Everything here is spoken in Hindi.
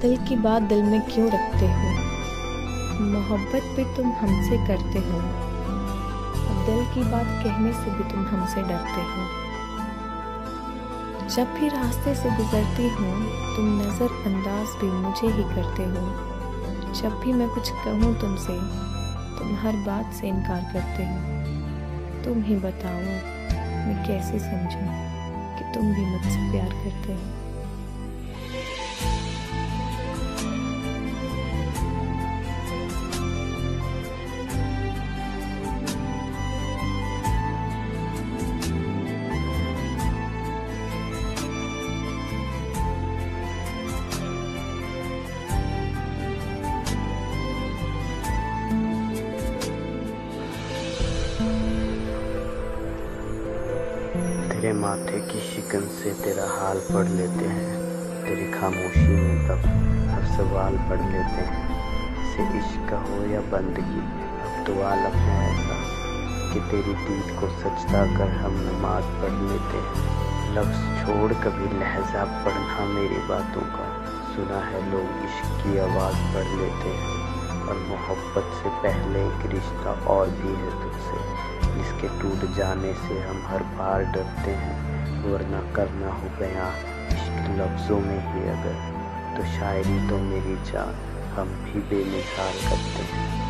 दिल की बात दिल में क्यों रखते हो? मोहब्बत भी तुम हमसे करते हो, दिल की बात कहने से भी तुम हमसे डरते हो। जब भी रास्ते से गुजरती हूँ तुम नज़रअंदाज भी मुझे ही करते हो। जब भी मैं कुछ कहूँ तुमसे तुम हर बात से इनकार करते हो। तुम ही बताओ मैं कैसे समझूं कि तुम भी मुझसे प्यार करते हो। तेरे माथे की शिकन से तेरा हाल पढ़ लेते हैं, तेरी खामोशी में तब हर सवाल पढ़ लेते हैं। से इश्क का हो या बंदगी अब तो आलम है ऐसा कि तेरी दीद को सजदा कर हम नमाज पढ़ लेते हैं। लफ्ज़ छोड़ कभी लहजा पढ़ना मेरी बातों का, सुना है लोग इश्क की आवाज़ पढ़ लेते हैं। और मोहब्बत से पहले एक रिश्ता और भी है तुझसे, जिसके टूट जाने से हम हर बार डरते हैं। वरना करना हो बयां इश्क लफ्ज़ों में ही अगर, तो शायरी तो मेरी जान हम भी बेमिसाल करते हैं।